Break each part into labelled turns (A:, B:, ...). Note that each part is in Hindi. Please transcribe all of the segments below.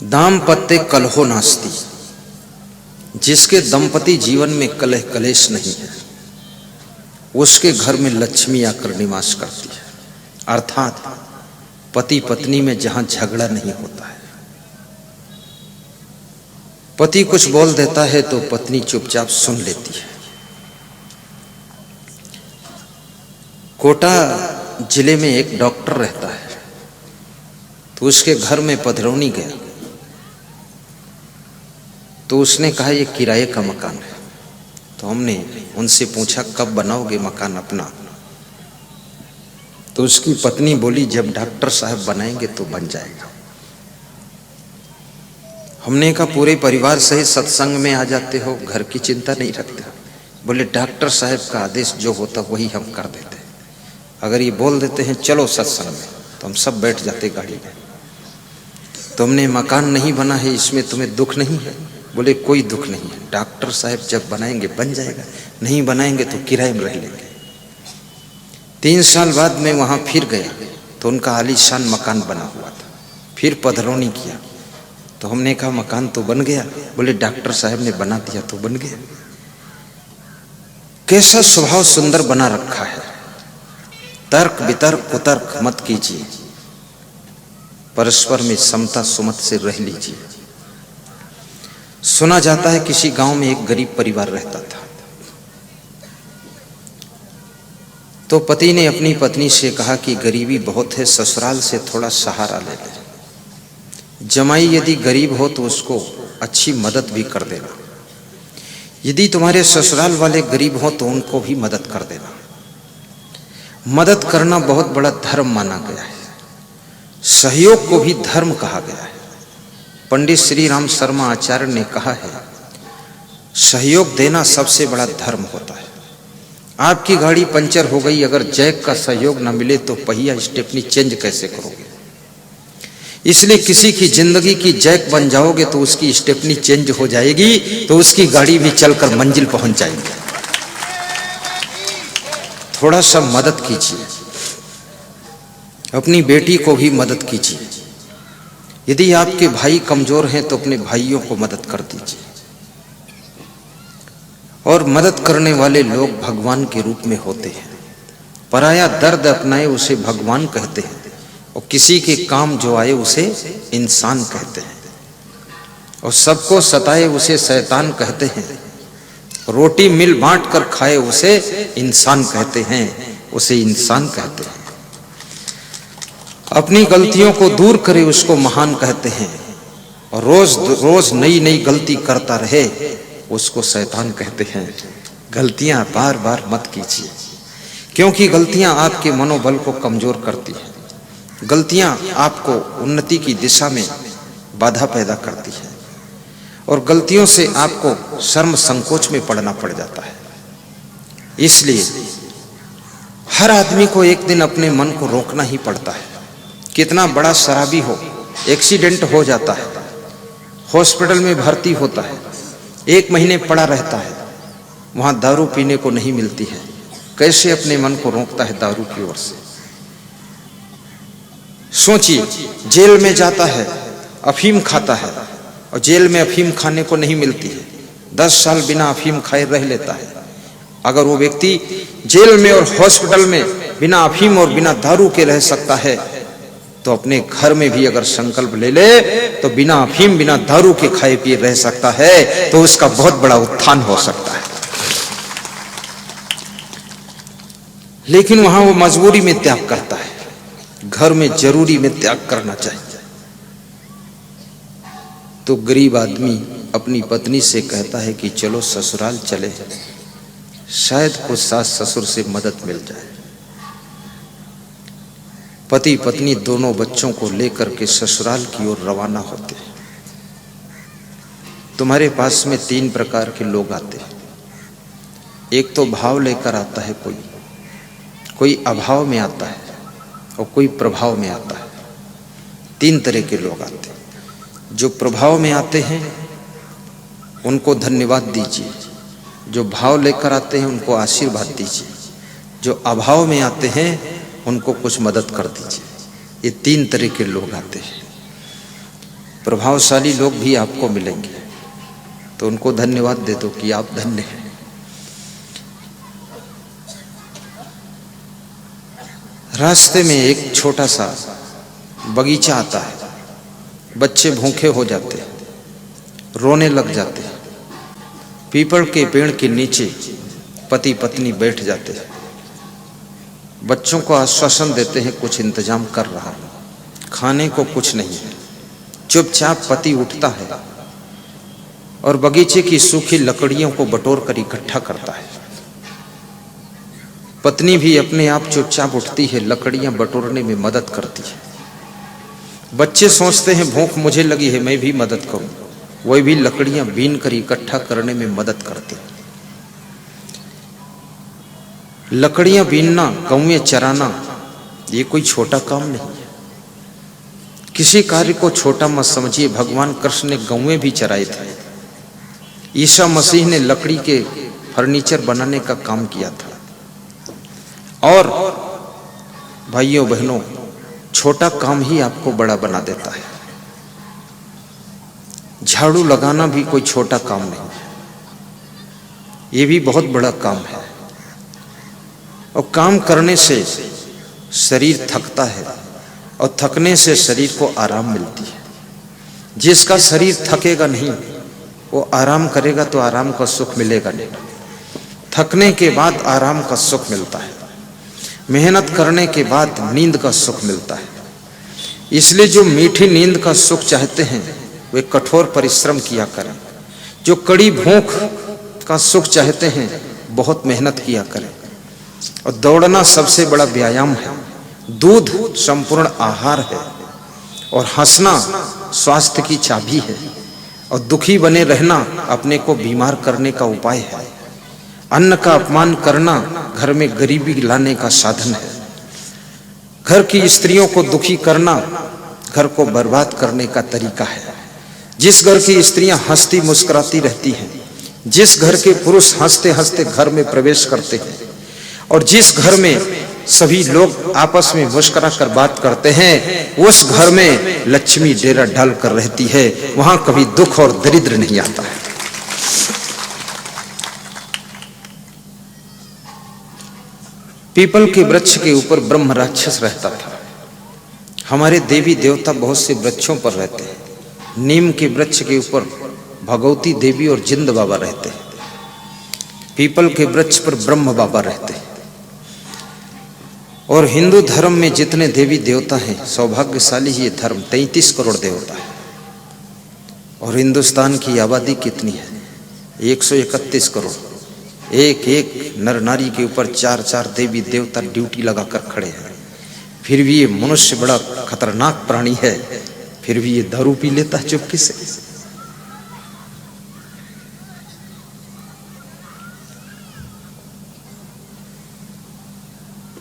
A: दाम्पत्य कलहो नास्ति। जिसके दंपति जीवन में कलह कलेश नहीं है उसके घर में लक्ष्मी आकर निवास करती है। अर्थात पति पत्नी में जहां झगड़ा नहीं होता है, पति कुछ बोल देता है तो पत्नी चुपचाप सुन लेती है। कोटा जिले में एक डॉक्टर रहता है, तो उसके घर में पधरौनी गया तो उसने कहा ये किराए का मकान है। तो हमने उनसे पूछा कब बनाओगे मकान अपना? तो उसकी पत्नी बोली जब डॉक्टर साहब बनाएंगे तो बन जाएगा। हमने कहा पूरे परिवार सहित सत्संग में आ जाते हो, घर की चिंता नहीं रखते? बोले डॉक्टर साहब का आदेश जो होता वही हम कर देते, अगर ये बोल देते हैं चलो सत्संग में तो हम सब बैठ जाते गाड़ी में। तुमने मकान नहीं बना है इसमें तुम्हें दुख नहीं है? बोले कोई दुख नहीं है, डॉक्टर साहब जब बनाएंगे बन जाएगा, नहीं बनाएंगे तो किराए में रह लेंगे। 3 साल बाद मैं वहां फिर गया तो उनका आलीशान मकान बना हुआ था। फिर पधरौनी किया तो हमने कहा मकान तो बन गया? बोले डॉक्टर साहब ने बना दिया तो बन गया। कैसा स्वभाव सुंदर बना रखा है। तर्क वितर्क कुतर्क मत कीजिए, परस्पर में समता सुमत से रह लीजिए। सुना जाता है किसी गांव में एक गरीब परिवार रहता था, तो पति ने अपनी पत्नी से कहा कि गरीबी बहुत है, ससुराल से थोड़ा सहारा ले ले। जमाई यदि गरीब हो तो उसको अच्छी मदद भी कर देना, यदि तुम्हारे ससुराल वाले गरीब हो तो उनको भी मदद कर देना। मदद करना बहुत बड़ा धर्म माना गया है, सहयोग को भी धर्म कहा गया है। पंडित श्री राम शर्मा आचार्य ने कहा है सहयोग देना सबसे बड़ा धर्म होता है। आपकी गाड़ी पंचर हो गई, अगर जैक का सहयोग न मिले तो पहिया स्टेपनी चेंज कैसे करोगे? इसलिए किसी की जिंदगी की जैक बन जाओगे तो उसकी स्टेपनी चेंज हो जाएगी, तो उसकी गाड़ी भी चलकर मंजिल पहुंच जाएगी। थोड़ा सा मदद कीजिए, अपनी बेटी को भी मदद कीजिए। यदि आपके भाई कमजोर हैं तो अपने भाइयों को मदद कर दीजिए। और मदद करने वाले लोग भगवान के रूप में होते हैं। पराया दर्द अपनाए उसे भगवान कहते हैं, और किसी के काम जो आए उसे इंसान कहते हैं, और सबको सताए उसे शैतान कहते हैं। रोटी मिल बांट कर खाए उसे इंसान कहते हैं, उसे इंसान कहते हैं। अपनी गलतियों को दूर करे उसको महान कहते हैं, और रोज रोज नई नई गलती करता रहे उसको शैतान कहते हैं। गलतियां बार बार मत कीजिए, क्योंकि गलतियां आपके मनोबल को कमजोर करती हैं। गलतियां आपको उन्नति की दिशा में बाधा पैदा करती है, और गलतियों से आपको शर्म संकोच में पड़ना पड़ जाता है। इसलिए हर आदमी को एक दिन अपने मन को रोकना ही पड़ता है। कितना बड़ा शराबी हो, एक्सीडेंट हो जाता है, हॉस्पिटल में भर्ती होता है, 1 महीने पड़ा रहता है, वहां दारू पीने को नहीं मिलती है, कैसे अपने मन को रोकता है दारू की ओर से? सोचिए, जेल में जाता है, अफीम खाता है, और जेल में अफीम खाने को नहीं मिलती है, 10 साल बिना अफीम खाए रह लेता है। अगर वो व्यक्ति जेल में और हॉस्पिटल में बिना अफीम और बिना दारू के रह सकता है, तो अपने घर में भी अगर संकल्प ले ले तो बिना अफीम बिना दारू के खाए पिए रह सकता है, तो उसका बहुत बड़ा उत्थान हो सकता है। लेकिन वहां वो मजबूरी में त्याग करता है, घर में जरूरी में त्याग करना चाहिए। तो गरीब आदमी अपनी पत्नी से कहता है कि चलो ससुराल चले, शायद कुछ सास ससुर से मदद मिल जाए। पति पत्नी दोनों बच्चों को लेकर के ससुराल की ओर रवाना होते हैं। तुम्हारे पास में 3 प्रकार के लोग आते हैं। एक तो भाव लेकर आता है, कोई अभाव में आता है, और कोई प्रभाव में आता है। 3 तरह के लोग आते हैं। जो प्रभाव में आते हैं उनको धन्यवाद दीजिए, जो भाव लेकर आते हैं उनको आशीर्वाद दीजिए, जो अभाव में आते हैं उनको कुछ मदद कर दीजिए। ये 3 तरह के लोग आते हैं। प्रभावशाली लोग भी आपको मिलेंगे तो उनको धन्यवाद दे दो कि आप धन्य हैं। रास्ते में एक छोटा सा बगीचा आता है, बच्चे भूखे हो जाते हैं, रोने लग जाते हैं। पीपल के पेड़ के नीचे पति पत्नी बैठ जाते हैं, बच्चों को आश्वासन देते हैं कुछ इंतजाम कर रहा हूं, खाने को कुछ नहीं है। चुपचाप पति उठता है और बगीचे की सूखी लकड़ियों को बटोर कर इकट्ठा करता है। पत्नी भी अपने आप चुपचाप उठती है, लकड़ियां बटोरने में मदद करती है। बच्चे सोचते हैं भूख मुझे लगी है, मैं भी मदद करूं, वही भी लकड़ियां बीन कर इकट्ठा करने में मदद करते हैं। लकड़ियां बीनना, गौएं चराना, ये कोई छोटा काम नहीं है। किसी कार्य को छोटा मत समझिए। भगवान कृष्ण ने गौएं भी चराए थे, ईसा मसीह ने लकड़ी के फर्नीचर बनाने का काम किया था। और भाइयों बहनों, छोटा काम ही आपको बड़ा बना देता है। झाड़ू लगाना भी कोई छोटा काम नहीं है, ये भी बहुत बड़ा काम है। और काम करने से शरीर थकता है और थकने से शरीर को आराम मिलती है। जिसका शरीर थकेगा नहीं वो आराम करेगा तो आराम का सुख मिलेगा नहीं। थकने के बाद आराम का सुख मिलता है, मेहनत करने के बाद नींद का सुख मिलता है। इसलिए जो मीठी नींद का सुख चाहते हैं वे कठोर परिश्रम किया करें। जो कड़ी भूख का सुख चाहते हैं बहुत मेहनत किया करें। और दौड़ना सबसे बड़ा व्यायाम है, दूध संपूर्ण आहार है, और हंसना स्वास्थ्य की चाबी है, और दुखी बने रहना अपने को बीमार करने का उपाय है। अन्न का अपमान करना घर में गरीबी लाने का साधन है। घर की स्त्रियों को दुखी करना घर को बर्बाद करने का तरीका है। जिस घर की स्त्रियां हंसती मुस्कुराती रहती हैं, जिस घर के पुरुष हंसते हंसते घर में प्रवेश करते हैं, और जिस घर में सभी लोग आपस में मुस्कुरा कर बात करते हैं, उस घर में लक्ष्मी डेरा डाल कर रहती है। वहां कभी दुख और दरिद्र नहीं आता है। पीपल के वृक्ष के ऊपर ब्रह्म राक्षस रहता था। हमारे देवी देवता बहुत से वृक्षों पर रहते हैं। नीम के वृक्ष के ऊपर भगवती देवी और जिंद बाबा रहते हैं। पीपल के वृक्ष पर ब्रह्म बाबा रहते हैं। और हिंदू धर्म में जितने देवी देवता हैं, सौभाग्यशाली ये धर्म, 33 करोड़ देवता है। और हिंदुस्तान की आबादी कितनी है? 131 करोड़। एक एक नर नारी के ऊपर 4-4 देवी देवता ड्यूटी लगाकर खड़े हैं। फिर भी ये मनुष्य बड़ा खतरनाक प्राणी है, फिर भी ये दारू पी लेता है चुपके से।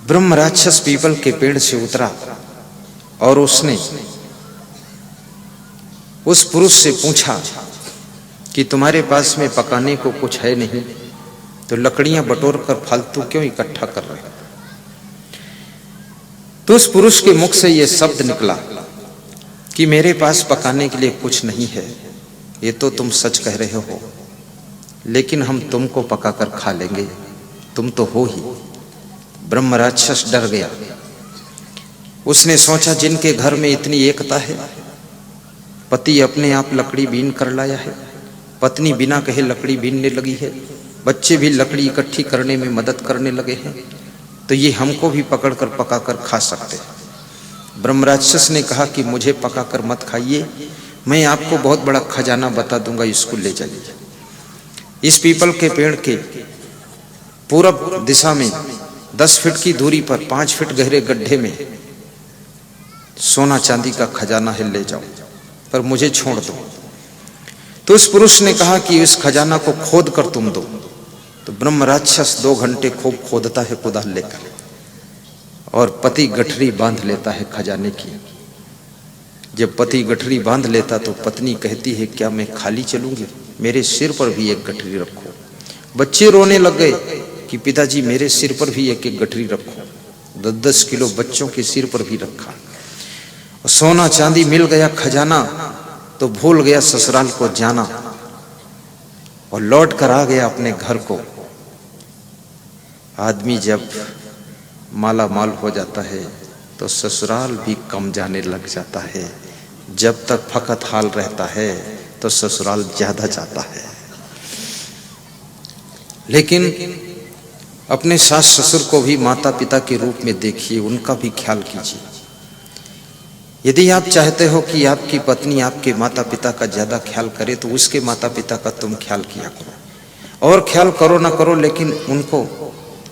A: ब्रह्म राक्षस पीपल के पेड़ से उतरा और उसने उस पुरुष से पूछा कि तुम्हारे पास में पकाने को कुछ है नहीं, तो लकड़ियां बटोर कर फालतू क्यों इकट्ठा कर रहे हो? तो उस पुरुष के मुख से यह शब्द निकला कि मेरे पास पकाने के लिए कुछ नहीं है। ये तो तुम सच कह रहे हो, लेकिन हम तुमको पकाकर खा लेंगे, तुम तो हो ही। ब्रह्म राक्षस डर गया। उसने सोचा जिनके घर में इतनी एकता है, पति अपने आप लकड़ी बीन कर लाया है, पत्नी बिना कहे लकड़ी बीनने लगी है, बच्चे भी लकड़ी इकट्ठी करने में मदद करने लगे हैं, तो ये हमको भी पकड़कर पकाकर खा सकते हैं। ब्रह्म राक्षस ने कहा कि मुझे पकाकर मत खाइए, मैं आपको बहुत बड़ा खजाना बता दूंगा, इसको ले जाइए। इस पीपल के पेड़ के पूरब दिशा में 10 फीट की दूरी पर 5 फीट गहरे गड्ढे में सोना चांदी का खजाना है, ले जाओ, पर मुझे छोड़ दो। तो उस पुरुष ने कहा कि इस खजाना को खोद कर तुम दो। तो ब्रह्म राक्षस 2 घंटे खूब खोदता है कुदाल लेकर, और पति गठरी बांध लेता है खजाने की। जब पति गठरी बांध लेता तो पत्नी कहती है क्या मैं खाली चलूंगी? मेरे सिर पर भी एक गठरी रखो। बच्चे रोने लग गए कि पिताजी मेरे सिर पर भी एक एक गठरी रखो। 10-10 किलो बच्चों के सिर पर भी रखा। सोना चांदी मिल गया खजाना, तो भूल गया ससुराल को जाना और लौट कर आ गया अपने घर को। आदमी जब माला माल हो जाता है तो ससुराल भी कम जाने लग जाता है। जब तक फकत हाल रहता है तो ससुराल ज्यादा जाता है। लेकिन अपने सास ससुर को भी माता पिता के रूप में देखिए, उनका भी ख्याल कीजिए। यदि आप चाहते हो कि आपकी पत्नी आपके माता पिता का ज्यादा ख्याल करे तो उसके माता पिता का तुम ख्याल किया करो। और ख्याल करो ना करो, लेकिन उनको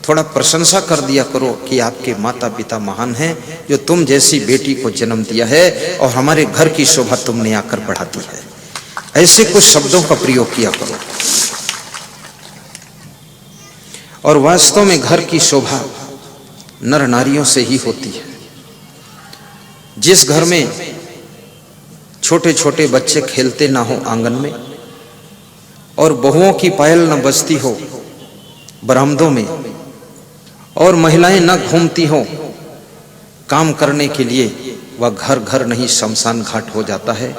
A: थोड़ा प्रशंसा कर दिया करो कि आपके माता पिता महान हैं, जो तुम जैसी बेटी को जन्म दिया है और हमारे घर की शोभा तुमने आकर बढ़ा दी है। ऐसे कुछ शब्दों का प्रयोग किया करो। और वास्तव में घर की शोभा नर नारियों से ही होती है। जिस घर में छोटे छोटे बच्चे खेलते ना हो आंगन में, और बहुओं की पायल न बजती हो बरामदों में, और महिलाएं न घूमती हो काम करने के लिए, वह घर घर नहीं शमशान घाट हो जाता है।